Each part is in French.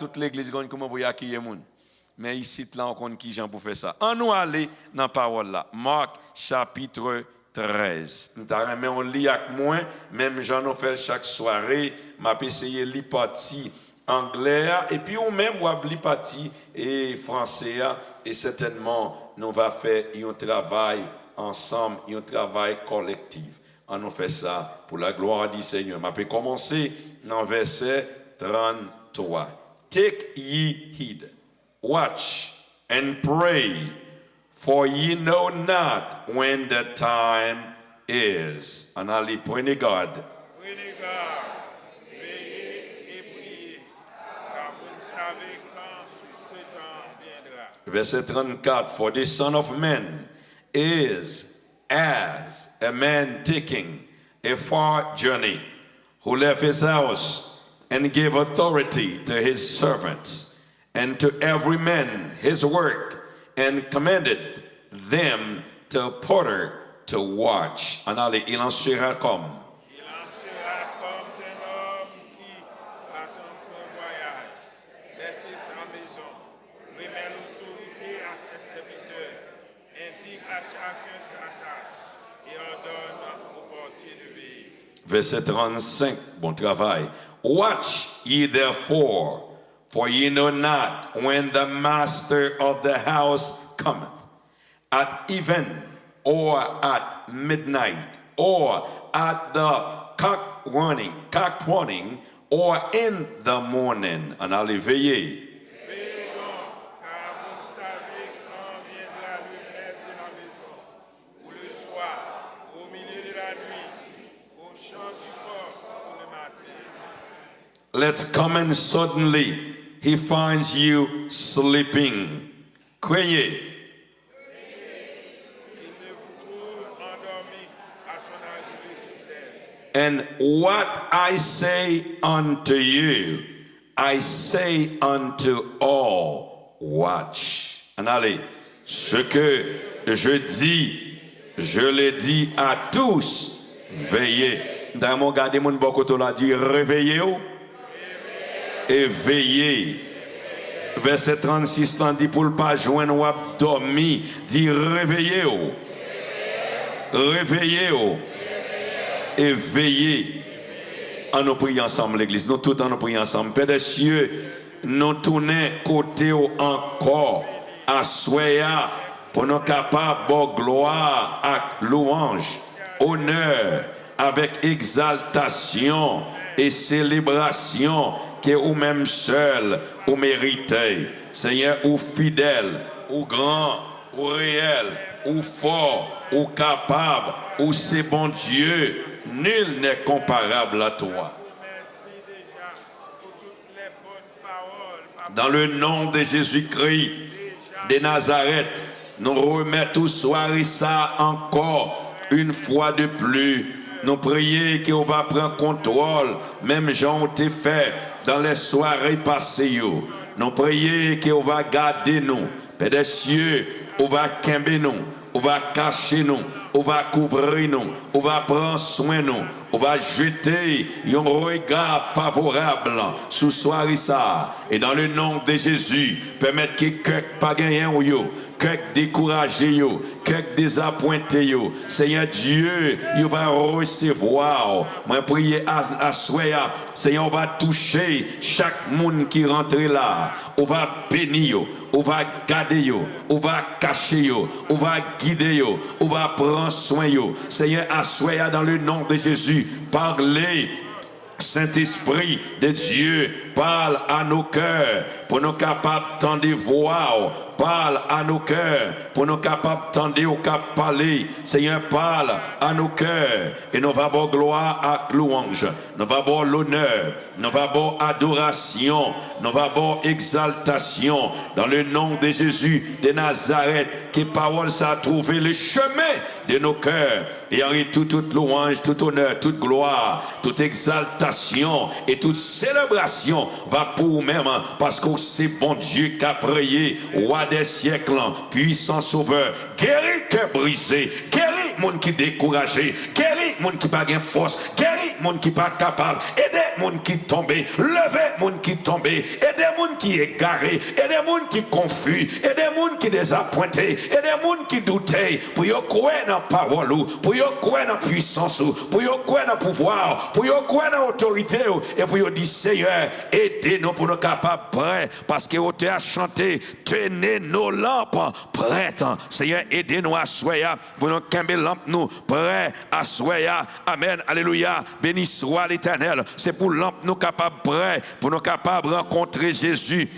toute l'église comment pour accueillir moun. Mais ici là on compte qui Jean pour faire ça. On nous aller dans parole là. Marc chapitre 13. Mais on lit avec moi, même Jean nous fait chaque soirée, m'a essayé lire partie anglais et puis ou même ou lire partie et français et certainement nous va faire un travail ensemble, un travail collectif. On nous fait ça pour la gloire du Seigneur. M'a commencer dans verset 33. Take ye heed, watch and pray, for ye know not when the time is. En allez, prenez garde. Prenez garde, veillez et priez, car vous ne savez quand ce temps viendra. Verset 34. For the Son of Man is as a man taking a far journey, who left his house and gave authority to his servants, and to every man his work, and commanded them to porter to watch. En allez, il en sera comme. Il en sera comme d'un homme qui, partant pour un voyage, laisse sa maison, remet l'autorité à ses serviteurs, indique à chacun sa tâche et ordonne aux portiers de veiller. Verset 35, bon travail. Watch ye therefore, for ye know not when the master of the house cometh, at even, or at midnight, or at the cock warning, or in the morning. En allez veiller. Veillez donc, car vous ne savez quand viendra le maître de la maison, ou le soir, au milieu de la nuit, au chant du coq ou le matin. Let's come and suddenly he finds you sleeping. Criez. Qu'il ne vous trouve endormi à son arrivée soudaine. And what I say unto you, I say unto all, watch. En allez, ce que je dis, je le dis à tous, veillez. Dans mon gardé, mon bokoto l'a dit, réveillez-vous et veillez. Verset 36, t'en dit pour ne pas joindre ou dormir, dit réveillez-vous. Réveillez-vous et veillez. En nous prions ensemble l'église, nous tous en nous prions ensemble. Père des cieux, nous tournons côté encore à soya pour nous capables de gloire à louange, honneur avec exaltation et célébration que ou même seul ou méritez. Seigneur, ou fidèle, ou grand, ou réel, ou fort, ou capable, ou c'est bon Dieu, nul n'est comparable à toi. Dans le nom de Jésus-Christ de Nazareth, nous remettons soir ça encore une fois de plus. Nous prions qu'on va prendre contrôle, même Jean ont fait dans les soirées passées. Nous prions qu'on va garder nous. Père des cieux, on va camber nous, on va cacher nous, on va couvrir nous, on va prendre soin de nous, on va jeter un regard favorable sous soirée ça. Et dans le nom de Jésus, permettre que quelqu'un pas gagné ou yo, quelqu'un découragé yo, quelqu'un désappointé yo. Seigneur Dieu, il va recevoir. Moi prier à soya, Seigneur, on va toucher chaque monde qui rentre là. On va bénir yo, on va garder yo, on va cacher yo, on va guider yo, on va prendre soin yo. Seigneur, à soya dans le nom de Jésus. Parlez, Saint-Esprit de Dieu, parle à nos cœurs pour nous capables d'entendre voir. Parle à nos cœurs pour nous capables d'entendre au cap parler. Seigneur, parle à nos cœurs et nous allons gloire à louange. Nous allons l'honneur, nous allons adoration, nous allons exaltation dans le nom de Jésus de Nazareth. Que parole ça a trouvé le chemin de nos cœurs et en toute louange, tout honneur, toute gloire, toute exaltation et toute célébration va pour nous-mêmes parce que c'est bon Dieu qui a prié, roi des siècles, puissant sauveur, guéri cœur brisé, guéri monde qui découragé, guéri monde qui pas gain force, guéri monde qui pas capable, aider monde qui tombé, lever monde qui tombé, aider gens qui égarés, et des gens qui confus, et des gens qui désappointés, et des gens qui doutaient, pour y croire dans la parole, pour y croire dans la puissance, pour y croire dans le pouvoir, pour y croire dans l'autorité, et pour y dire Seigneur, aidez-nous pour nous capables prêts, parce que vous avez chanté, tenez nos lampes prêtes. Seigneur, aidez-nous à soya, pour nous camber lampes nous prêts à soya. Amen, alléluia, béni soit l'Éternel. C'est pour lampe nous capables prêts, pour nous capables de rencontrer Jésus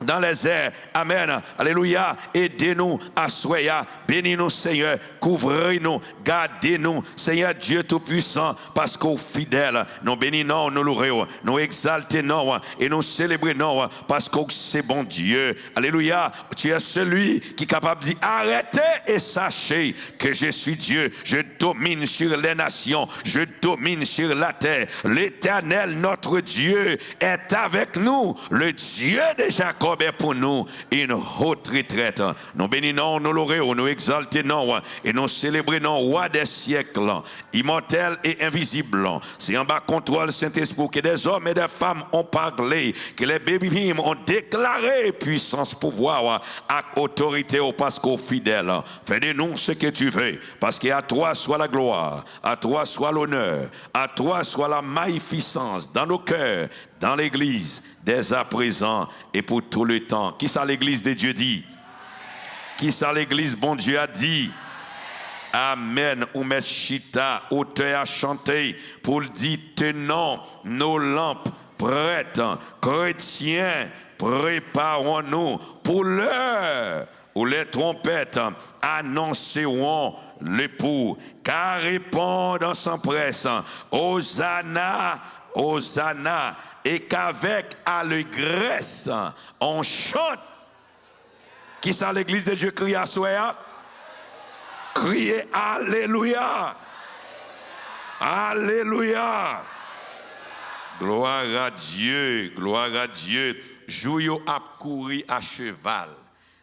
dans les airs. Amen. Alléluia. Aidez-nous à soya. Bénis-nous, Seigneur. Couvrez-nous. Gardez-nous, Seigneur Dieu Tout-Puissant, parce qu'au fidèle, nous bénissons, nous louons, nous exaltons et nous célébrons, parce que c'est bon Dieu. Alléluia. Tu es celui qui est capable de dire arrêtez et sachez que je suis Dieu. Je domine sur les nations. Je domine sur la terre. L'Éternel, notre Dieu, est avec nous. Le Dieu de Jacob est pour nous une haute retraite. Nous bénissons, nous louons, nous exaltons et nous célébrons roi des siècles, immortel et invisible. C'est en bas contrôle Saint-Esprit que des hommes et des femmes ont parlé, que les bébés ont déclaré puissance, pouvoir, et autorité au parce qu'au fidèle. Fais de nous ce que tu veux, parce qu'à toi soit la gloire, à toi soit l'honneur, à toi soit la magnificence dans nos cœurs, dans l'église, dès à présent et pour tout le temps. Qui ça l'église de Dieu dit? Qui ça l'église bon Dieu a dit? Amen. Ou met chita, auteur a chanté pour dire tenons nos lampes prêtes. Chrétiens, préparons-nous pour l'heure où les trompettes annonceront l'époux. Car répondant sans presse, Hosanna, Hosanna, et qu'avec allégresse on chante. Qui ça l'église de Dieu crie à soi? Criez Alléluia. Alléluia. Gloire à Dieu, gloire à Dieu. Jouyo a couru à cheval.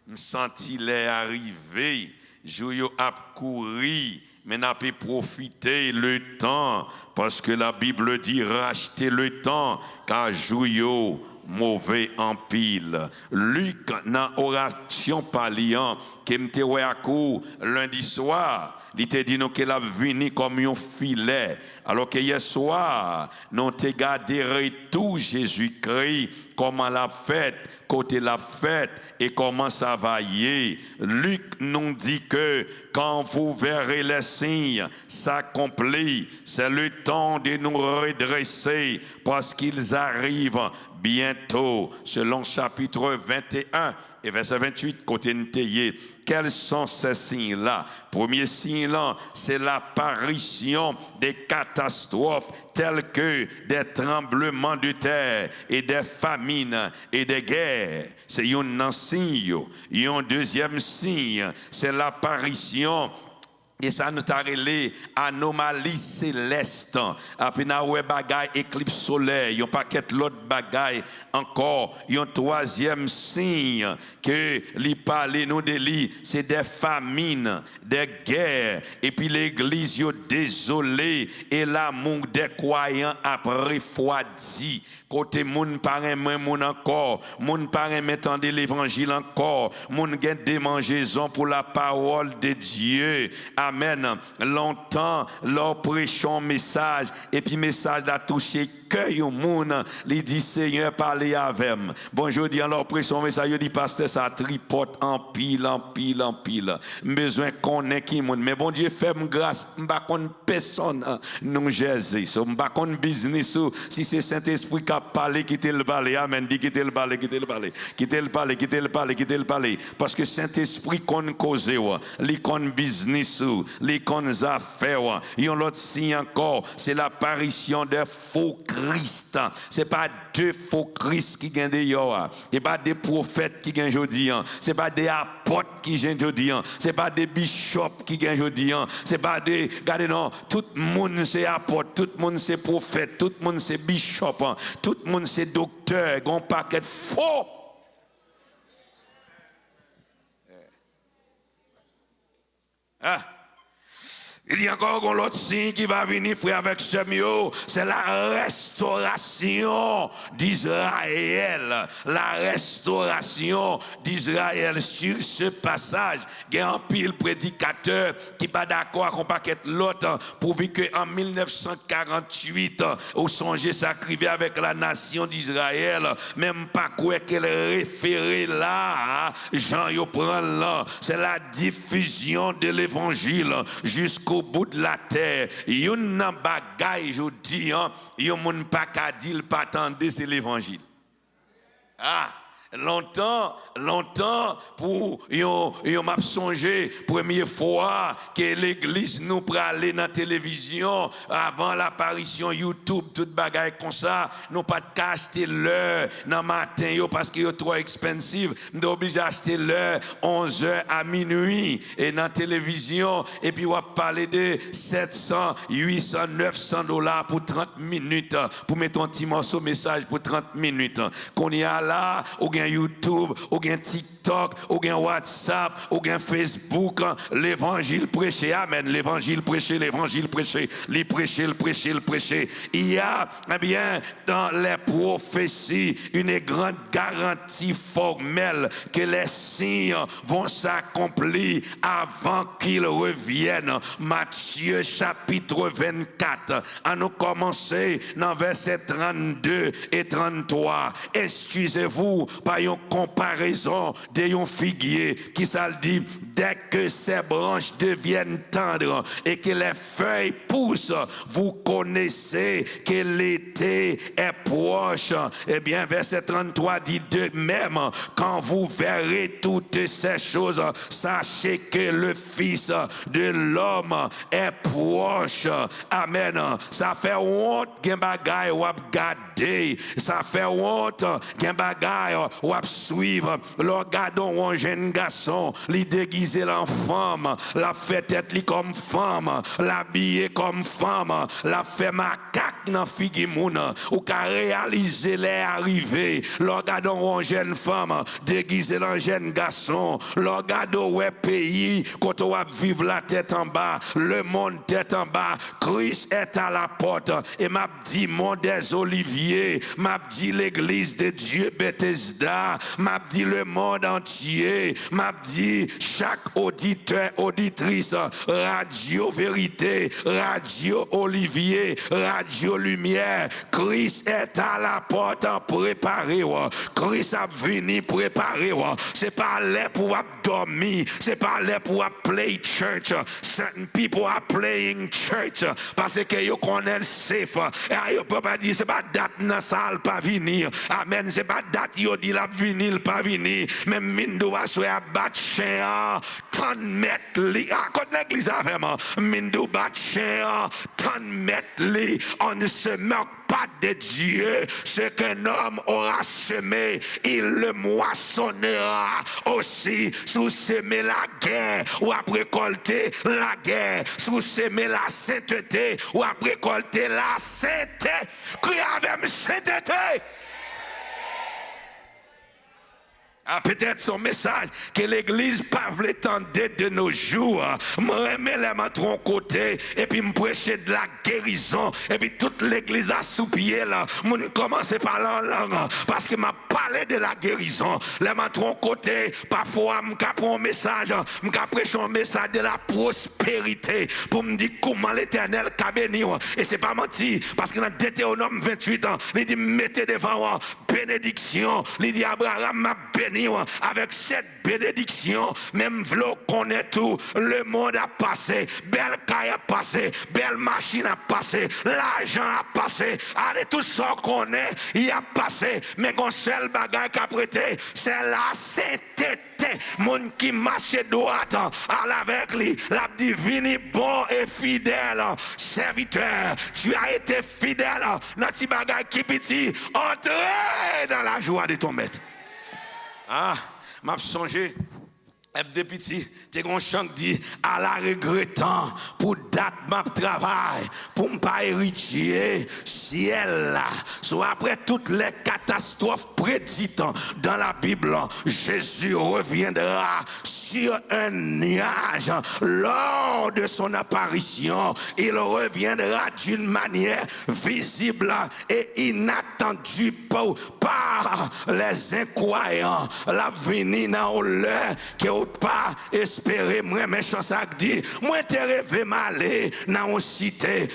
Me senti les arriver. Jouyo a couru. Mais n'a pas profité le temps, parce que la Bible dit racheter le temps, car jouyo mauvais en pile. Luc, dans oration paliant, qui m'était à court lundi soir, il te dit nous qu'elle a venu comme un filet, alors que hier soir, nous te gardé tout Jésus-Christ, comment la fête, côté la fête et comment ça va y est. Luc nous dit que quand vous verrez les signes s'accomplir, c'est le temps de nous redresser parce qu'ils arrivent bientôt. Selon chapitre 21 et verset 28, côté Nteye. Quels sont ces signes-là? Premier signe-là, c'est l'apparition des catastrophes telles que des tremblements de terre et des famines et des guerres. C'est un signe. Et un deuxième signe, c'est l'apparition. Et ça nous a relé anomalie céleste. Après na ouais bagay éclipse solaire, yon paquet l'autre bagay encore, yon troisième signe que li parle nous de li, c'est des famines, des guerres et puis l'église yo désolé et l'amour des croyants a refroidi. Côté moun parrain moun encore, moun parrain m'entendre l'évangile encore, moun gen démangeaison pour la parole de Dieu. Amen. Longtemps, leur prêchons message et puis message a touché cœur moun, li dit Seigneur parlez avec moi. Bonjour dit alors prêchons message, dit pasteur ça tripote en pile en pile en pile. Besoin connaît qui moun, mais bon Dieu fait grâce, m'pa konn personne non Jésus. So m'pa konn business si c'est Saint-Esprit qui a parlé quitter le balai. Amen. Dit quitter le balai, quitter le balai. Quitter le balai, quitter le balai, quitter le balai parce que Saint-Esprit konn cause li konn business, li konn affaires. Yon l'autre signe encore, c'est l'apparition de faux Christ. C'est pas deux faux Christ qui gagnent dehors. C'est pas des prophètes qui gagnent aujourd'hui. C'est pas des apôtres qui gagnent aujourd'hui. C'est pas des bishops qui gagnent aujourd'hui. C'est pas des, regardez non, tout le monde c'est apôtre, tout le monde c'est prophète, tout le monde c'est bishop, tout le monde c'est docteur, gon paquet faux. Il y a encore l'autre signe qui va venir, frère, avec ce mieux. C'est la restauration d'Israël. La restauration d'Israël. Sur ce passage, il y a un pile prédicateur qui n'est pas d'accord avec un paquet l'autre, pourvu qu'en 1948, au songe s'acrivait avec la nation d'Israël, même pas quoi qu'elle référait là, Jean yo prend là, c'est la diffusion de l'évangile jusqu'au bout de la terre. Yon nan bagay, je dis, yon moun pa ka dil pa tande, c'est l'évangile. Ah! Longtemps, pour yon m'a songé, première fois que l'église nous pralait dans la télévision, avant l'apparition YouTube, toute bagaille comme ça, nous pas acheter l'heure dans le matin, parce que c'est trop expensive, nous obligés d'acheter l'heure 11h à minuit, et dans la télévision, et puis on va parler de 700, 800, 900 $ pour 30 minutes, pour mettre un petit morceau message pour 30 minutes. Qu'on y a là, ou bien YouTube, ou bien TikTok, ou bien WhatsApp, ou bien Facebook, l'évangile prêché, amen, l'évangile prêché, les prêcher, le prêcher. Il y a, eh bien, dans les prophéties, une grande garantie formelle que les signes vont s'accomplir avant qu'ils reviennent. Matthieu chapitre 24, à nous commencer dans versets 32 et 33. Excusez-vous par une comparaison de un figuier qui ça dit, dès que ses branches deviennent tendres et que les feuilles poussent, vous connaissez que l'été est proche. Eh bien, verset 33 dit de même, quand vous verrez toutes ces choses, sachez que le Fils de l'homme est proche. Amen. Ça fait honte, gen bagay wap gade. Ça fait honte, gen bagay wap suivre. Regardons un jeune garçon, li déguisé en femme, la fait tête li comme femme, l'habillé comme femme, la fait macaque dans figi moun, ou ka réaliser les arrivées. Regardons un jeune femme, déguisé en jeune garçon, regardons ouais pays, quand on va vivre la tête en bas, le monde tête en bas, Christ est à la porte, et m'a dit mon des Oliviers, m'a dit l'église de Dieu Bethesda, m'a dit le monde entier, m'a dit chaque auditeur, auditrice, Radio Vérité, Radio Olivier, Radio Lumière, Christ est à la porte, préparé. Christ a venu préparer. C'est pas là pour dormir, c'est pas là pour play church. Certain people are playing church parce que yo connaissent safe. Et yo peut pas dire c'est pas date dans salle pas venir. Amen, c'est pas date yo dit la venir pas venir. Même mindo va soit à battre chien, tant mettre li. Ah, quand l'église a vraiment mindo battre chien, tant mettre li. On ne se moque pas de Dieu. Ce qu'un homme aura semé, il le moissonnera aussi. Sous semer la guerre ou à récolter la guerre. Sous semer la sainteté ou à récolter la sainteté. Criez avec sainteté. Ah, peut-être son message que l'église pas veut tendre de nos jours. Moi, remets les mains de côté et puis me prêcher de la guérison. Et puis toute l'église a sous-pied là. Moi, commence à parler en langue parce que m'a parlé de la guérison. Les mains de côté, parfois, je prends un message, je prêche un message de la prospérité pour me dire comment l'éternel a béni. Et c'est pas menti parce que dans Deutéronome 28 ans, il dit mettez devant bénédiction. Il dit Abraham m'a béni. Avec cette bénédiction, même v'lo connaît tout, le monde a passé, belle caille a passé, belle machine a passé, l'argent a passé, allez tout ça qu'on connaît, il a passé, mais qu'on seul bagage qu'a prêté, c'est la sainteté. Mon qui marche droite, avec lui, la divine bon et fidèle serviteur. Tu as été fidèle dans petit bagage qui petit, entrez dans la joie de ton maître. Ah, m'a songé. Des petits, t'es un chant qui dit à la regrettant pour date ma travail, pour ne pas héritier ciel là. Soit après toutes les catastrophes prédit dans la Bible, Jésus reviendra sur un nuage lors de son apparition. Il reviendra d'une manière visible et inattendue par les incroyants. La venue dans l'heure qui n'a pas espéré. Moi, mes chants ça dit, moi, t'ai rêvé m'aller dans une cité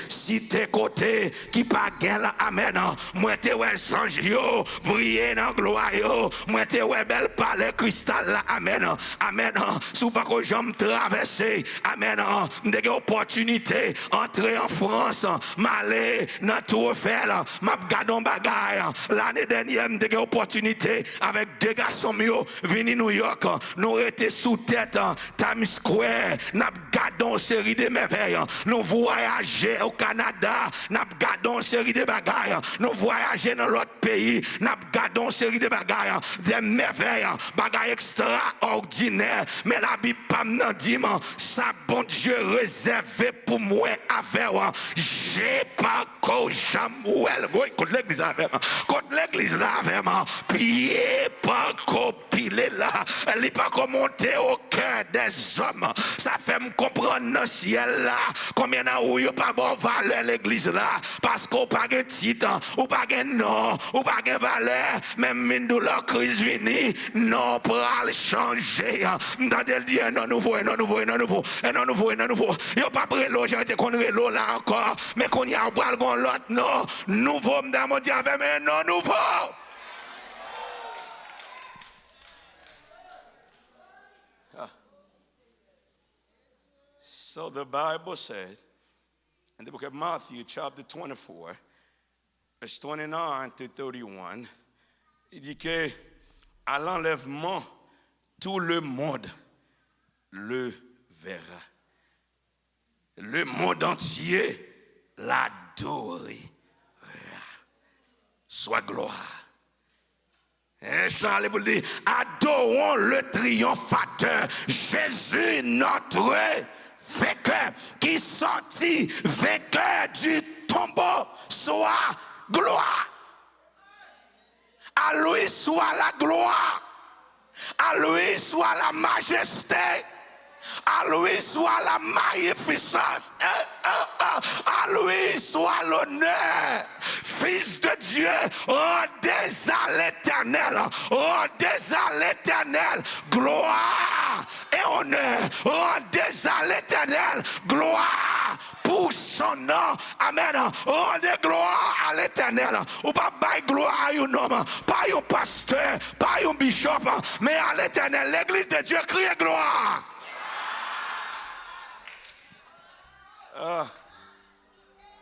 côté qui pas gain. Amen. Moi, t'ai ouais change yo, briller dans gloire yo. Moi, t'ai ouais belle palais cristal là. Amen. Amen. Sous pas que j'aime traverser. Amen. Des opportunités entrer en France, m'aller dans tout Eiffel, m'a gardé en bagaille. L'année dernière, des opportunités avec deux garçons mieux venir New York, nous étions sous tête Times Square, nous gardons une série de merveilles. Nous voyager au Canada, nous gardons une série de bagailles. Nous voyager dans l'autre pays, nous gardons une série de bagailles, des merveilles, bagailles extraordinaires. Mais la Bible pas me dit, ça bon Dieu réservé pour moi avec moi. J'ai pas qu'au Samuel, contre l'église avec moi, contre l'église là avec moi, pied pas qu'au pilé là, elle n'est pas qu'au monter au cœur des hommes. Ça fait me comprendre dans le ciel là, combien d'années où il n'y a pas bon valeur l'église là, parce qu'on n'a pas de titre, ou pas de nom, ou pas de valeur, même une douleur crise venue, non, pour le changer. Dans le dire non nouveau, non nouveau, non nouveau, non nouveau, non nouveau. Il n'y a pas pris l'eau, j'ai été qu'on l'eau là encore, mais qu'on y a pas l'autre, non, nouveau, m'dame, on dit avec mais non nouveau. So the Bible said in the book of Matthew, chapter 24, verse 29 to 31, il dit que à l'enlèvement, tout le monde le verra. Le monde entier l'adorera. Soit gloire. Et Charles vous dit, adorons le triomphateur, Jésus notre vainqueur, qui sortit vainqueur du tombeau, soit gloire. À lui soit la gloire, à lui soit la majesté, à lui soit la magnificence, à lui soit l'honneur. Fils de Dieu, rendez à l'Éternel, rendez à l'Éternel gloire et honneur, rendez à l'Éternel gloire pour son nom. Amen. Rendez gloire à l'Éternel. Ou pas bailler gloire à un homme, pas un pasteur, pas un bishop, mais à l'Éternel. L'église de Dieu crie gloire.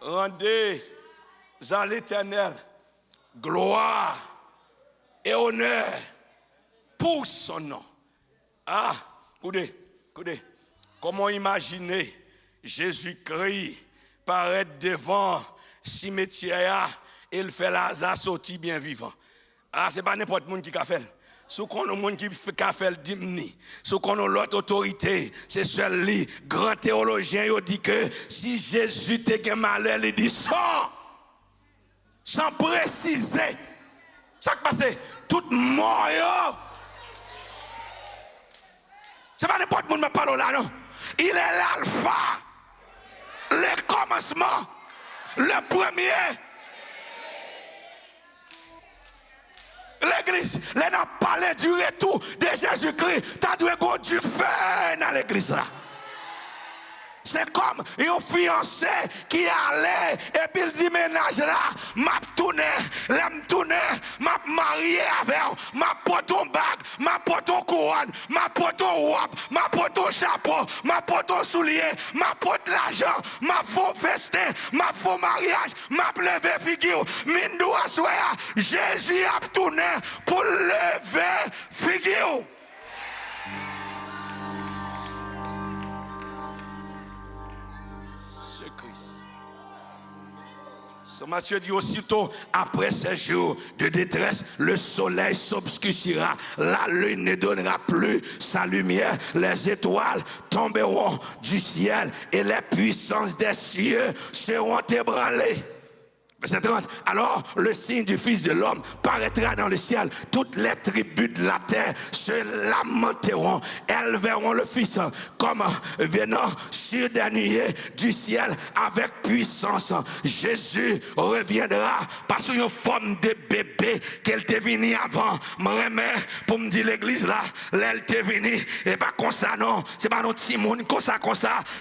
Rendez à l'Éternel gloire et honneur pour son nom. Écoutez, comment imaginer Jésus-Christ paraître devant cimetière et il fait Lazare sortir bien vivant. C'est pas n'importe qui a fait. Si on a monde qui a fait le dimni, si on a l'autre autorité, c'est seul lui, grand théologien, il dit que si Jésus te malheur, il dit sans préciser. Ça qui passe, tout mort. C'est pas n'importe qui me parle là, non. Il est l'alpha, le commencement, le premier. L'église, les n'a parlé du retour de Jésus-Christ. Tu dois avoir du feu dans l'église là. C'est comme un fiancé qui allait et puis il dit ménage là, m'a tourné, l'aime tourné, m'a marié avec, m'a porté un bague, m'a porté un couronne, m'a porté un robe, m'a porté un chapeau, m'a porté un soulier, m'a porté l'argent, m'a fait festin, m'a fait mariage, m'a levé figure. Mindou a souhait, Jésus a tourné pour lever figure. Matthieu dit aussitôt, après ces jours de détresse, le soleil s'obscurcira, la lune ne donnera plus sa lumière, les étoiles tomberont du ciel et les puissances des cieux seront ébranlées. Verset 30. Alors le signe du Fils de l'homme paraîtra dans le ciel. Toutes les tribus de la terre se lamenteront. Elles verront le Fils comme venant sur des nuées du ciel avec puissance. Jésus reviendra pas sous une forme de bébé qu'elle était venue avant. Moi, pour me dire l'église là, elle était venue. Et pas comme ça, non. C'est pas notre petit monde comme ça,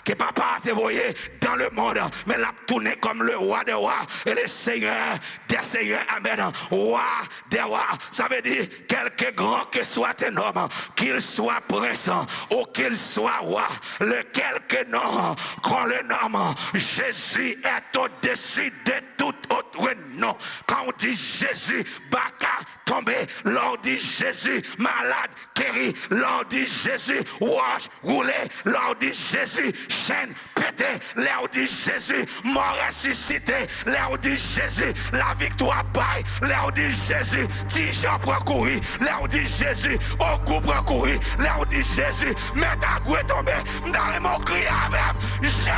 que papa a te voyé dans le monde. Mais l'a tourné comme le roi des rois. Et le Seigneur des seigneurs, amen, roi des rois, ça veut dire quelque grand que soit un homme, qu'il soit prince ou qu'il soit roi, lequel que non, qu'on le nomme, Jésus est au-dessus de tout autre nom. Quand on dit Jésus, baka tombé, l'on dit Jésus, malade guéri, l'on dit Jésus, roche roulé, l'on dit Jésus, chaîne pété, l'on dit Jésus, mort ressuscité, l'on dit Jésus, la victoire baille, l'on dit Jésus, Tijan pour courir, l'on dit Jésus, au coup pour courir, l'on dit Jésus, mais ta goût est tombé, dans mon cri avec Jésus.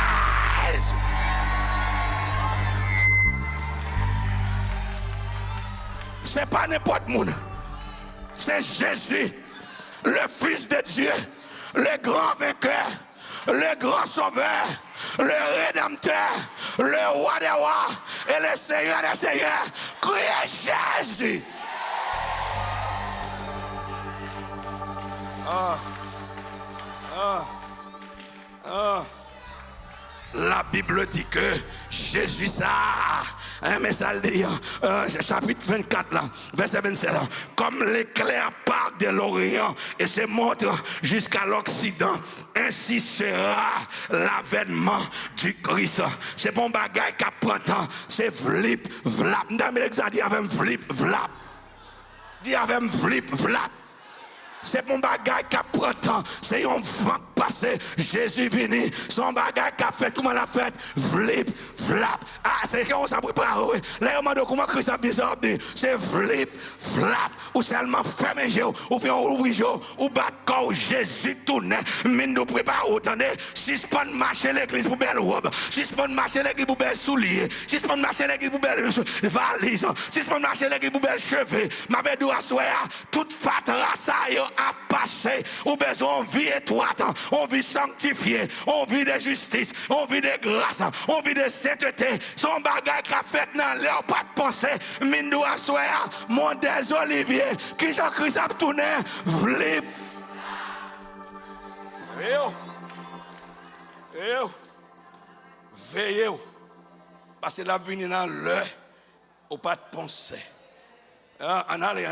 C'est pas n'importe monde. C'est Jésus, le Fils de Dieu, le grand vainqueur, le grand sauveur, le rédempteur, le roi des rois et le Seigneur des seigneurs. Criez Jésus. La Bible dit que Jésus ça, mais ça le dit, chapitre 24 là, verset 27 là, comme l'éclair part de l'Orient et se montre jusqu'à l'Occident, ainsi sera l'avènement du Christ. C'est bon bagage qui prend temps, c'est flip, vlap. M'dame l'exa dit avec flip, vlap. Dit avec flip, vlap. C'est mon bagage qui prend temps. C'est un vent passé. Jésus venu. Son bagage qui a fait, comment l'a fait? Flip, flap. Ah, c'est qu'on s'est préparé. Là, on m'a dit comment Christ a bizarre. C'est flip, flap. Ou seulement fermer les yeux. Ou bien ouvrir les yeux. Ou battre quand Jésus tourne. Mine nous prépare. Attendez. Si c'est pas de marcher l'église pour belle robe. Si c'est pas de marcher l'église pour belle soulier. Si c'est pas de marcher l'église pour belle valise. Si c'est pas de marcher l'église pour belle cheveux. Ma belle doit soir. Toute fatras ça a passé, ou besoin on vie étroite, on vit sanctifié, on vit de justice, on vit de grâce, on vit de sainteté. Son bagage qu'a fait dans l'air, pas de pensée, mine de soya, mon des oliviers, qui Jean-Christ a tourné, flip. Veillez, parce que la venue dans l'heure, ou pas de pensée. En allez.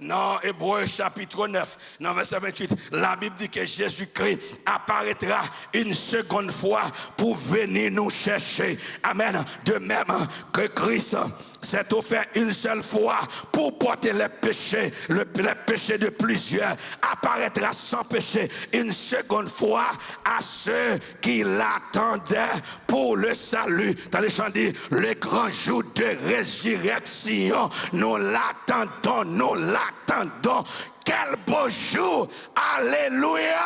Dans Hébreux chapitre 9, dans verset 28, la Bible dit que Jésus-Christ apparaîtra une seconde fois pour venir nous chercher. Amen. De même que Christ s'est offert une seule fois pour porter les péchés, les péchés de plusieurs, apparaîtra sans péché une seconde fois à ceux qui l'attendaient pour le salut. Dans les chants dit, le grand jour de résurrection, nous l'attendons. Quel beau jour! Alléluia!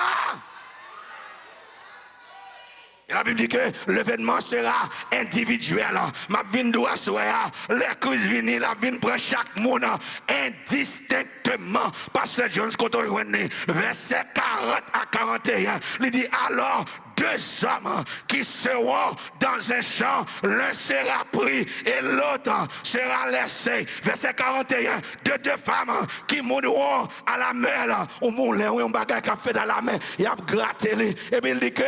Et la Bible dit que l'événement sera individuel. Ma vie doit soir, les crises viennent, la vie prend chaque monde indistinctement. Pasteur Jones, quand on revenait, verset 40 à 41, il dit alors, deux hommes qui seront dans un champ, l'un sera pris et l'autre sera laissé. Verset 41, deux femmes qui mourront à la mer, ou moulin, ou un bagage qui a fait dans la main, il a gratté, et puis il dit que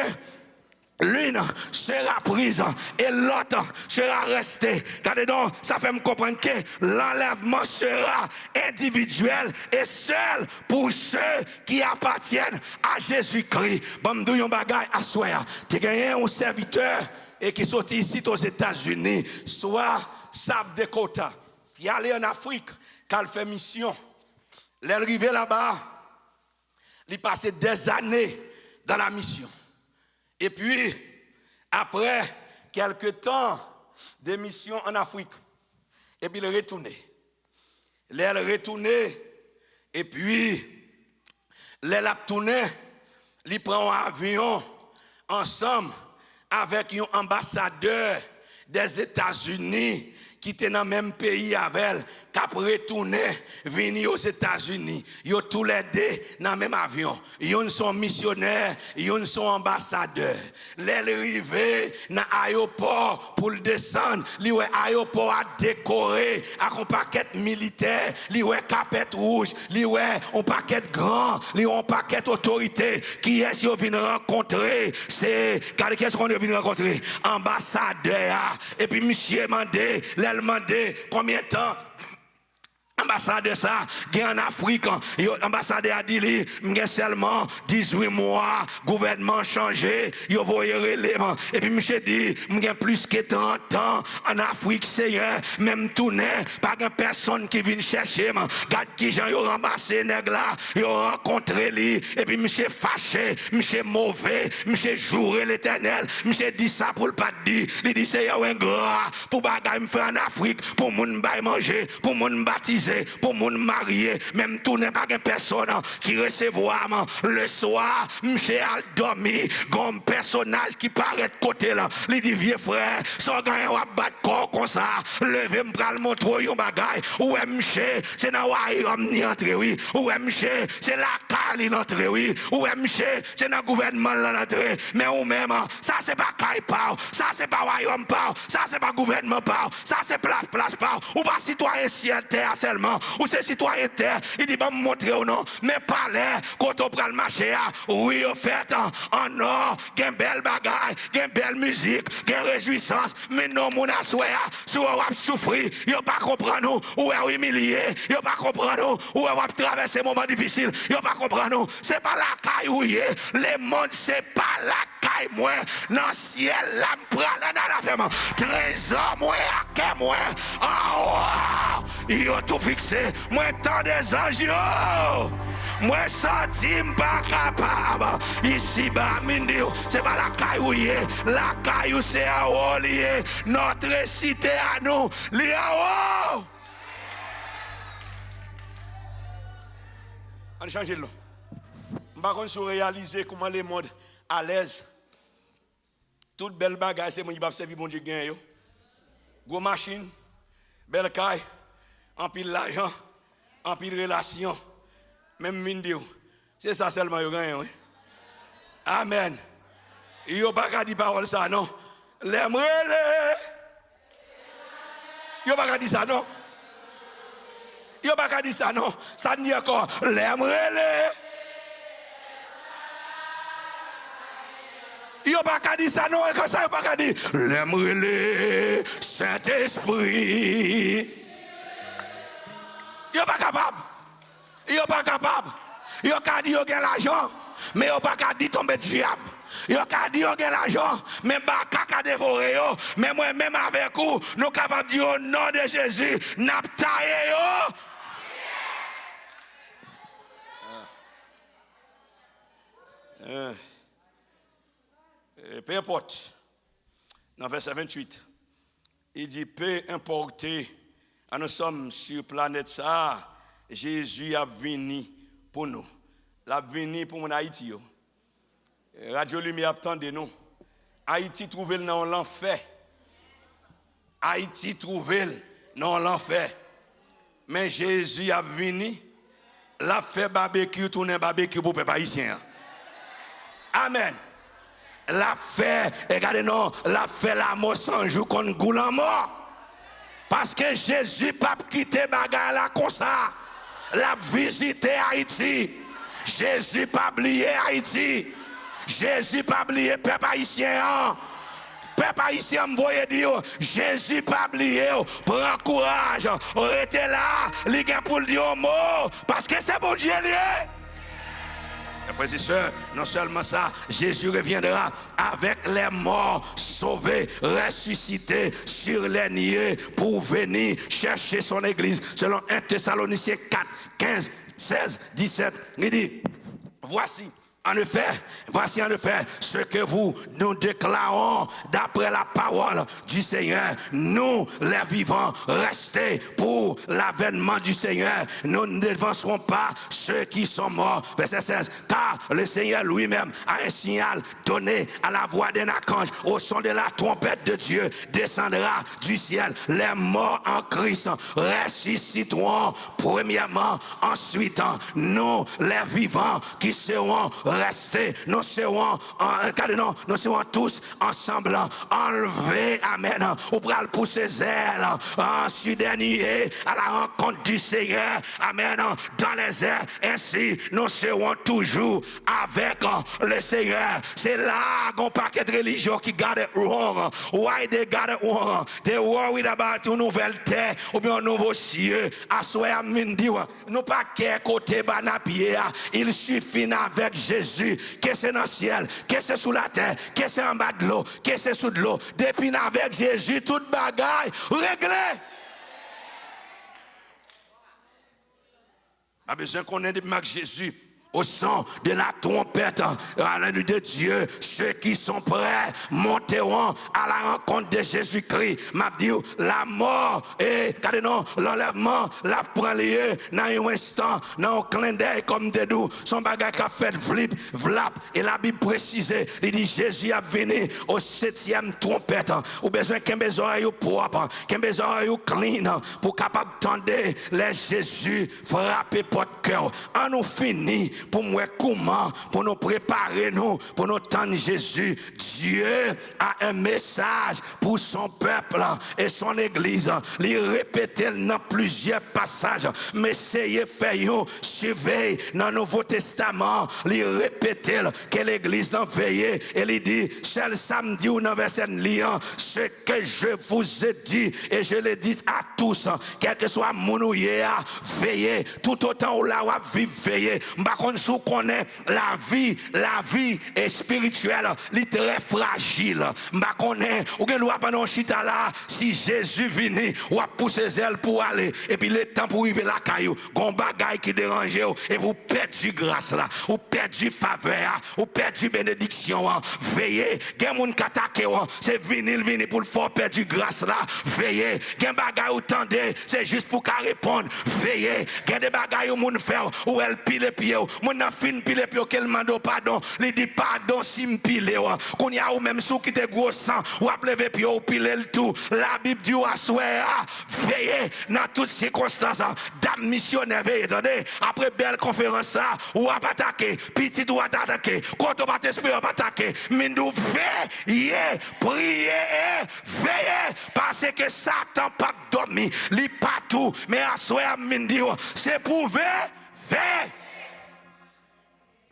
l'une sera prise et l'autre sera restée. Regardez donc, ça fait me comprendre que l'enlèvement sera individuel et seul pour ceux qui appartiennent à Jésus-Christ. Bon, nous avons un bagage à soi. Tu as gagné un serviteur et qui sont ici aux États-Unis, soit South Dakota, qui est allé en Afrique, qui a fait mission. Il est arrivé là-bas, il passé des années dans la mission. Et puis, après quelques temps de mission en Afrique, et puis il est retourné. Il est retourné, et puis, il est retourné, il prend un avion ensemble avec un ambassadeur des États-Unis qui étaient dans le même pays avec elle, qui a retourné, venir aux États-Unis. Ils ont tous les deux dans le même avion. Ils sont missionnaires, ils sont ambassadeurs. Les arrivés dans l'aéroport pour le descendre, l'aéroport a décoré avec un paquet militaire, un capet rouge, un paquet grand, un paquet autorité. Qui est-ce qu'ils viennent rencontrer? C'est, regardez, qu'est-ce qu'on vient rencontrer? Ambassadeur. Et puis, monsieur mandé, demandé combien de temps ambassadeur ça, en Afrique, l'ambassadeur a dit, il y a seulement 18 mois, gouvernement changé, il voyé relèvement. Et puis, monsieur dit, il y a plus que 30 ans en Afrique, c'est même tourné, pas de personne qui vient chercher. Regarde qui gens ont ramassé, nèg là, ils ont rencontré lui, et puis, monsieur fâché, monsieur mauvais, monsieur joué l'éternel, monsieur dit ça pour le pas dire, il dit, c'est un gras, pour bagay me faire en Afrique, pour moun bay manger, pour moun baptiser. Pour mon marié, même tout n'est pas une personne qui recevoir le soir, monsieur a dormi, comme personnage qui paraît de côté là, il dit vieux frère, sans gagner ou battre corps comme ça, levez me pral montrer un bagay, ou monsieur, c'est dans Wayom ni entré oui, ou monsieur, c'est la Kali entré oui, ou monsieur, c'est dans gouvernement là entré, mais ou même, ça c'est pas Kai Pau, ça c'est pas Wayom Pau, ça c'est pas gouvernement Pau, ça c'est place Pau, ou pas citoyen ciel terre seulement, ou c'est citoyen terre, il dit, bah, me montrer ou non, mais pas l'air, quand on prend le marché, oui, au fait, en or, il y a une belle bagaille, il y a une belle musique, il y a une réjouissance, mais non, mon assoya, si on va souffrir, il ne va pas comprendre, ou est humilié, il ne va pas comprendre, ou on va traverser un moment difficile, il ne va pas comprendre, c'est pas la caille où il est, le monde, c'est pas la caille, moi, dans le ciel, là, me prend la ferme, trésor, moi, à quel moi, en haut, il a tout fixé, moi, tant des anges, moi, senti pas capable. Ici, bas, mindio, c'est pas la caillou, la caillou, c'est en haut, notre cité à nous, li en haut. On change l'eau. Je ne sais pas réaliser comment le monde à l'aise. Toute belle bagage, c'est moi qui va servir mon Dieu gain. Gros machine, belle caille, en pile l'argent, en pile relation. Même mindio, c'est ça seulement yo gagne. Oui? Amen. Yo pas qu'à dire parole ça non. L'aimerait. Yo pas qu'à dire ça non. Yo pas qu'à dire ça non. Ça dit encore l'aimerait. Yo pas qu'à dire ça non et comme ça yo pas qu'à dire l'aimerait Saint-Esprit. Yo pas capable. Ils sont pas capables. Ils ont qu'à dire qu'ils ont l'argent, mais ils n'ont pas qu'à dire tomber de diable. Ils ont qu'à dire qu'ils ont l'argent, mais ils n'ont pas qu'à dévorer. Mais moi-même avec vous, nous sommes capables de dire au nom de Jésus, nous avons taillé. Peu importe. Dans verset 28, il dit, peu importe, nous sommes sur planète ça. Jésus a venu pour nous. Il a venu pour mon Haïti. Radio Lumière attendez nous. Haïti trouvé dans l'enfer. Haïti trouvé dans l'enfer. Mais Jésus a venu. L'a fait barbecue, tourner barbecue pour les haïtiens. Amen. L'a fait, regardez non, l'a fait la mort sans jour qu'on goule en mort. Parce que Jésus pas quitté bagarre là comme ça. La visité Haïti. Jésus pas oublié Haïti. Jésus pas oublié peuple haïtien. Peuple haïtien me voyait dire Jésus pas oublié. Prends courage. Restez là. Les gars pour le dire au mot. Parce que c'est bon Dieu lié. Frères et sœurs, non seulement ça, Jésus reviendra avec les morts sauvés, ressuscités sur les niais pour venir chercher son église. Selon 1 Thessaloniciens 4, 15, 16, 17, il dit, voici, En effet, voici en effet ce que nous déclarons d'après la parole du Seigneur. Nous, les vivants, restés pour l'avènement du Seigneur. Nous ne devancerons pas ceux qui sont morts. Verset 16. Car le Seigneur lui-même a un signal donné à la voix d'un archange. Au son de la trompette de Dieu descendra du ciel. Les morts en Christ ressusciteront premièrement. Ensuite, nous, les vivants qui seront restés, nous serons tous ensemble enlevés, amen, ou pral pousser ailes en dernier à la rencontre du Seigneur, amen, dans les airs. Ainsi nous serons toujours avec le Seigneur. C'est là qu'on paquet de religions qui got it wrong. Why they got it wrong? They worried about une nouvelle terre ou bien un nouveau cieux. Assoya mindi, nous pas qu'à côté banapier. Il suffit avec Jésus, que c'est dans le ciel, que c'est sous la terre, que c'est en bas de l'eau, que c'est sous de l'eau. Depuis avec Jésus, toute bagaille réglée. Pas besoin qu'on ait de Jésus. Au son de la trompette de Dieu, ceux qui sont prêts monteront à la rencontre de Jésus-Christ. M'a dit la mort et l'enlèvement la prend lieu dans un instant, dans un clin d'œil comme des doux. Son bagage qui a fait flip, vlap. Et la Bible précise, il dit Jésus a venu au 7e trompette. Ou besoin qu'un oreilles propre, qu'un oreilles clean pour capable d'entendre les Jésus frapper votre cœur. On nous finit. Pour moi, comment, pour nous préparer, pour nous tendre Jésus. Dieu a un message pour son peuple et son église. Il répète dans plusieurs passages. Mais essayez faire surveiller dans le Nouveau Testament. Il répète que l'église n'a veillé. Et il dit, seul samedi ou dans verset liant, ce que je vous ai dit, et je le dis à tous, quel que soit mon ouïe, veillez. Tout autant où la vie veillez. Si vous connaissez la vie est spirituelle, elle est très fragile. Si Jésus vient, ou a poussé ses ailes pour aller, et puis le temps pour arriver la caillou, gon bagaille qui dérange, et vous perdez grâce là, vous perdez faveur, vous perdez bénédiction. Veillez, gen moun katake, c'est venir pour le faire perdre grâce là. Veillez, gen bagaille ou tendez, c'est juste pour qu'à répondre. Veillez, gen des bagaille ou moun faire, ou elle pile pied. Mon a fin pile puis qu'elle mande pardon, il dit pardon si me pile qu'on y a ou même sous qui te gros sang ou a lever puis ou pile le tout. La Bible dit ou assoir veillez dans toutes circonstances. Dame missionnaire veillez, attendez, après belle conférence ça ou a attaquer, petit ou attaquer, quand on va t'espérer attaquer, mais nous veillez, priez et veillez parce que Satan pas dormi, li pas tout, mais assoir mindi c'est pour veiller.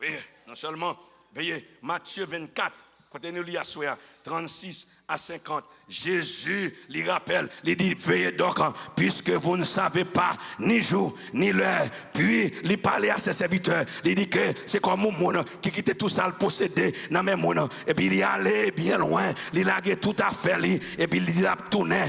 Veillez, non seulement veillez, Matthieu 24, continuez lire à 36 à 50. Jésus lui rappelle, il dit veillez donc, puisque vous ne savez pas ni jour ni l'heure. Puis il parlait à ses serviteurs, il dit que c'est comme un monde qui quittait tout ça, le posséder dans même monde. Et puis il est allé bien loin, il a tout à faire, et puis il a tourné,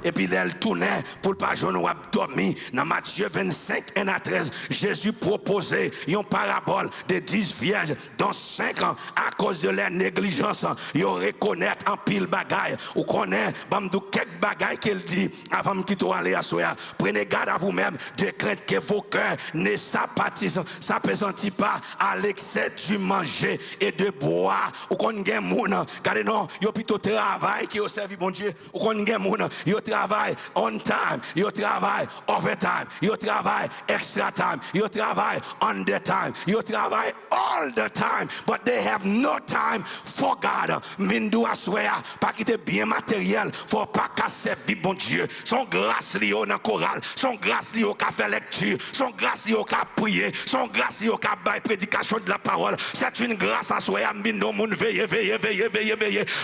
et puis il tournait pour ne pas joindre ou dormir. Dans Matthieu 25, 1 à 13, Jésus proposait une parabole de 10 vierges, dont 5 ans, à cause de leur négligence, ils reconnaître en pile bagaille. Ou connaît, bamdou quelques bagailles qu'il dit avant qu'il soit allé à soi. Prenez garde à vous-même de crainte que vos cœurs ne s'appesantit pas à l'excès du manger et de boire. Ou qu'on gagne moun, regardez non, yo plutôt travail qui au servi bon Dieu. Ou qu'on gagne moun, yo travail on time, yo travail overtime, yo travail extra time, yo travail under time, yo travail all the time, but they have no time for God. Mindou à swear, pas quitter bien matériel, faut pas casser vie bon Dieu. Son grâce lié au chorale, son grâce lié au café lecture, son grâce lié au cas prier, son grâce lié au cas bail prédication de la parole. C'est une grâce à soi, mindo moun veiller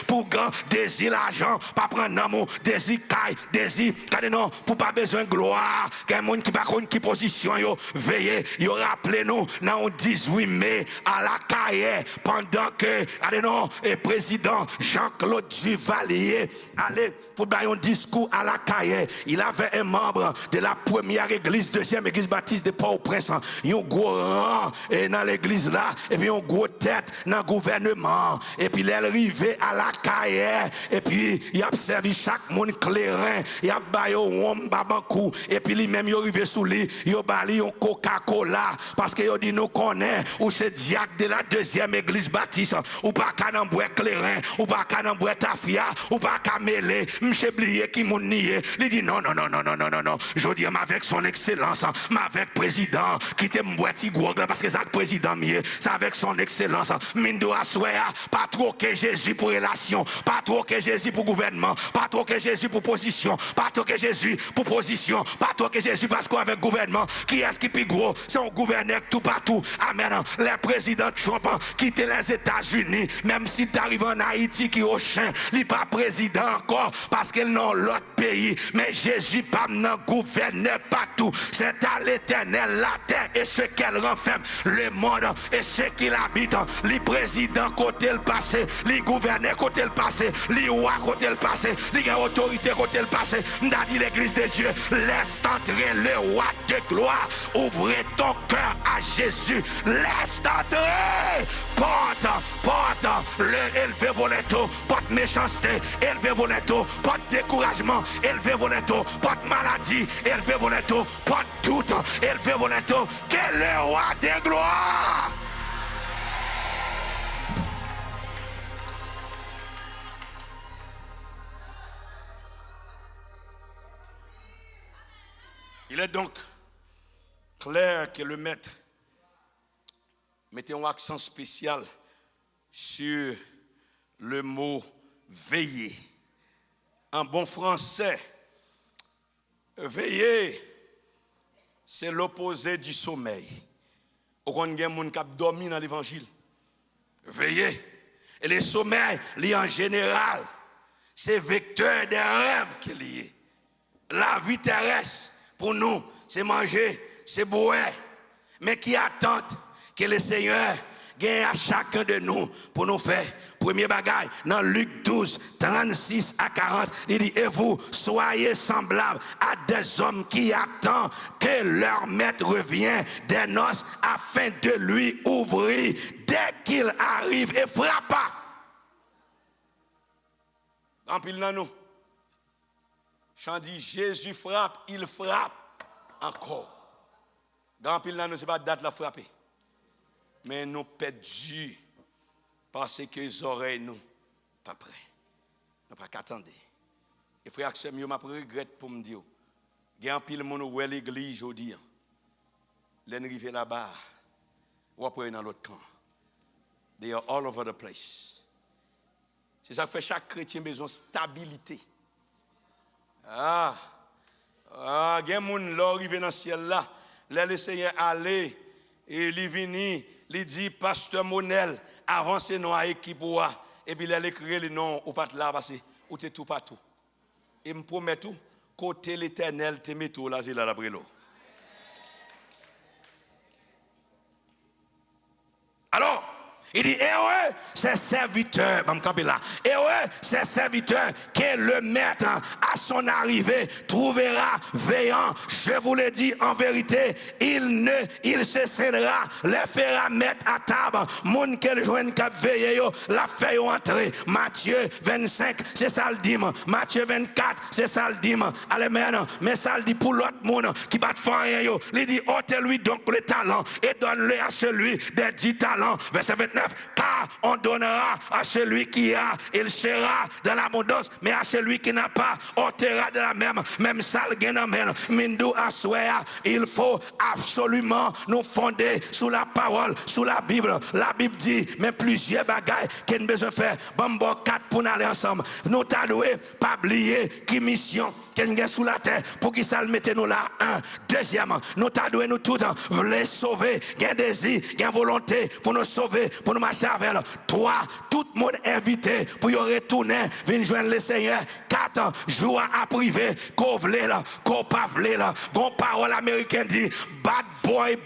pour grand désir l'argent, pas prendre amour, désir caille, désir, regardez non, pour pas besoin de gloire, qu'un monde qui pas qui position yo, veiller, yo rappelez nous dans 18 mai à la caille pendant que le président Jean-Claude Duvalier allait pour faire un discours à la caille. Il avait un membre de la première église, deuxième église baptiste de Port-au-Prince. Il y a un gros rang dans l'église là, et puis un gros tête dans le gouvernement. Et puis il est arrivé à la caille, et puis il a servi chaque monde clairin, il a baillé un babankou, et puis lui-même il est arrivé sous lui, il a baillé un Coca-Cola, parce qu'il a dit nous connaissons, ou c'est diacre de la deuxième église baptiste, ou pas qu'à n'embouer clairin, ou pas qu'à n'embouer tafia, ou pas qu'à mêler, m'che blié qui moun nié. Il dit non, je dis avec son excellence, avec président, qui te m'boiti gougle, parce que c'est le président mieux, c'est avec son excellence, mindo assoya, pas trop que Jésus pour relation, pas trop que Jésus pour gouvernement, pas trop que Jésus pour position, pas trop que Jésus pour position, pas trop que Jésus parce qu'avec gouvernement, qui est-ce qui plus gros, c'est un gouverneur tout partout. Amen. Les présidents Trump quittent les États-Unis, même si tu arrives en Haïti qui est au chien, il n'est pas président encore parce qu'ils n'ont l'autre pays. Mais Jésus pas non gouverneur partout. C'est à l'Éternel la terre et ce qu'elle renferme, le monde et ce qu'il habite. Les présidents côté le passé, les gouverneurs côté le passé, les rois côté le passé, les autorités côté le passé. N'a dit l'église de Dieu, laisse entrer le roi de gloire. Ouvrez ton cœur à Jésus. Laisse entrer. Porte, le élevé voletto, porte méchanceté, élevé voletto, porte découragement, élevé voletto, porte maladie, élevé voletto, porte doute, élevé voletto, que le roi de gloire. Il est donc clair que le maître mettait un accent spécial sur le mot veiller. En bon français, veiller, c'est l'opposé du sommeil. On y a des gens qui dorment dans l'évangile. Veiller. Et le sommeil, en général, c'est vecteur des rêves qui est lié. La vie terrestre, pour nous, c'est manger, c'est boire. Mais qui attend que le Seigneur gagne à chacun de nous pour nous faire. Premier bagage, dans Luc 12, 36 à 40, il dit, et vous, soyez semblables à des hommes qui attendent que leur maître revienne des noces afin de lui ouvrir dès qu'il arrive et frappe. En pile dans nous, chant dit, Jésus frappe, il frappe encore. Dans pile dans nous, ce n'est pas date la frapper. Mais nous perdus parce que les oreilles nous pas prêts. Nous pas qu'attendre. Et frère que je m'a regrette pour me dire, il y a un pile monde où l'église aujourd'hui. Les arrivés là-bas, ou après dans l'autre camp. They are all over the place. C'est ça que fait chaque chrétien besoin de stabilité. Il y a des gens qui arrivent dans le ciel là, les Seigneur aller et il vient. Il dit, Pasteur Monel, avancez nous à équipe. Et puis il a écrit le nom au pat là parce que ou t'es tout partout. Et me promet tout, côté l'Éternel te met tout là, c'est là la brelo. Alors, il dit, heureux, c'est serviteur, heureux, c'est serviteur que le maître à son arrivée trouvera veillant. Je vous le dis en vérité, il se cédera, les fera mettre à table. Moun qu'elle joigne cap veiller, la fait entrer. Matthieu 25, c'est ça le dit. Matthieu 24, c'est ça le dit. Allez, mais ça le dit pour l'autre monde qui bat faire. Il dit, ôtez-lui donc le talent et donne-le à celui des 10 talents. Verset 29. Car on donnera à celui qui a, il sera dans l'abondance, mais à celui qui n'a pas, on ôtera de la même salle. Mindou assoya, il faut absolument nous fonder sous la parole, sous la Bible. La Bible dit, mais plusieurs bagailles qu'on a besoin de faire. Bon, 4 pour nous aller ensemble. Nous t'allouer, pas oublier qui mission. Qu'est-ce sous la terre pour qu'il ça le mette nous là. Un. Deuxièmement, nous t'adouer nous tous les sauver. Gain désir, gain volonté pour nous sauver, pour nous marcher avec. 3. Tout le monde invité pour y retourner, venir joindre le Seigneur. 4. Jouer à privé, qu'on vle là, qu'on pas vle là. Bon parole américaine dit, bad boy,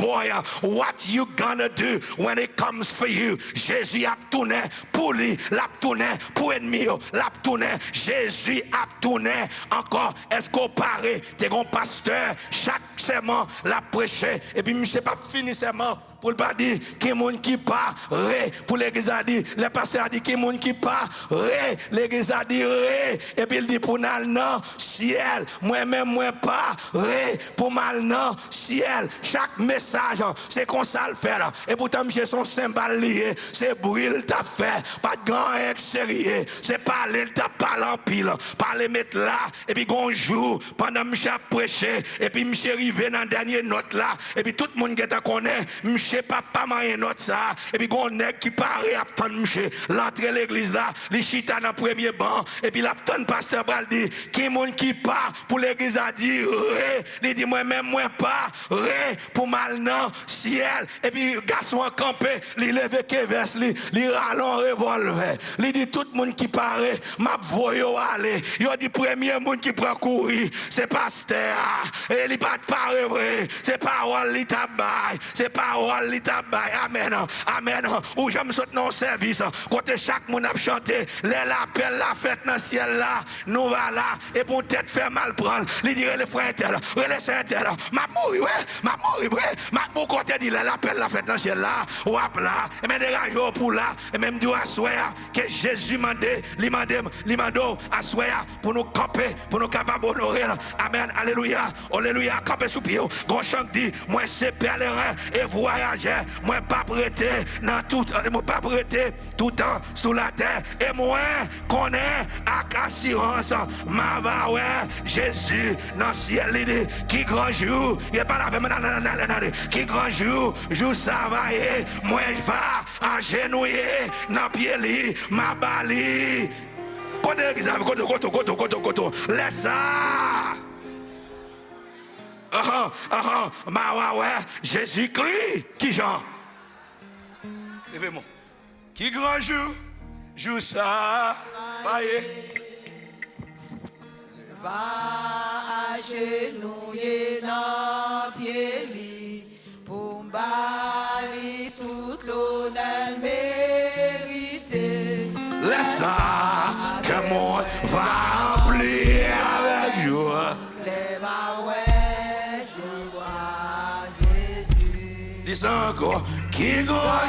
boy, what you gonna do when it comes for you? Jésus a tourné pour lui, l'a tourné pour ennemi, l'a tourné. Jésus a tourné encore. Est-ce qu'on paraît? T'es un pasteur, chaque serment l'a prêché. Et puis, je ne sais pas finir serment. Pour le pas dire qui moun qui pas ré, pour l'église a dit, le pasteur a dit qui moun qui pas ré, l'église a dit ré, et puis il dit pour mal non ciel, moi-même moi pas ré, pour mal non ciel. Chaque message c'est qu'on ça le fait là, et pourtant j'ai son symbole lié, c'est brûle t'a fait, pas de grand extérieur, c'est parler t'a parlé en pile, parler mettre là, et puis gonjour pendant que j'ai prêché, et puis m'sais arrivé dans la dernière note là, et puis tout le monde qui t'a connaît, m'sais pas manger note ça, et puis gon nèg qui paraît à attendre m'sais, l'entrée l'église là, li chita dans premier banc, et puis l'attend pasteur bral dit, qui monde qui pas pour l'église a dit, ré, il dit moi-même moi pas, ré, pour mal non, ciel, et puis garçon campé, li levé keves li ralon revolver, li dit tout le monde qui paraît, m'a voyo aller, yo dit premier monde qui prend courir, c'est pasteur, et li pas parler vrai, c'est parole li tabaye, c'est parole li tabaye, amen, amen, ou j'aime sauter dans le service, côté chaque monde a chanté, l'appel la fête dans le ciel là, nous voilà, et pour tête fait mal prendre, li dirait le frère tel, le saint tel, m'a mouri, ouais, m'a mouri, ouais, m'a mouri côté dit l'appel la fête dans le ciel là, ou à là, et même dégage pour là, et même dit à soir, que Jésus m'a demandé à soir, pour nous camper, pour nous capables d'honorer, amen, alléluia, alléluia, camper sous pied, gros chant dit, moi c'est pèlerin et voyageur, moi pas prêté dans tout, moi pas prêté tout le temps sous la terre, et moi connais avec assurance, ma va ouais, Jésus dans le ciel, il dit, qui grand jour, il n'est pas là, qui grand jour, jour ça va, moi je vais agenouiller dans pied li, ma bali, côté koto, laisse ça. Ma ouais, Jésus-Christ, qui Jean? Levez-moi. Qui grand jour? Jour ça, voyez. Va agenouiller dans pied li, pour m'bali toute l'honneur mérité. Laisse ça, que moi va remplir avec joie. Dis encore, qui grand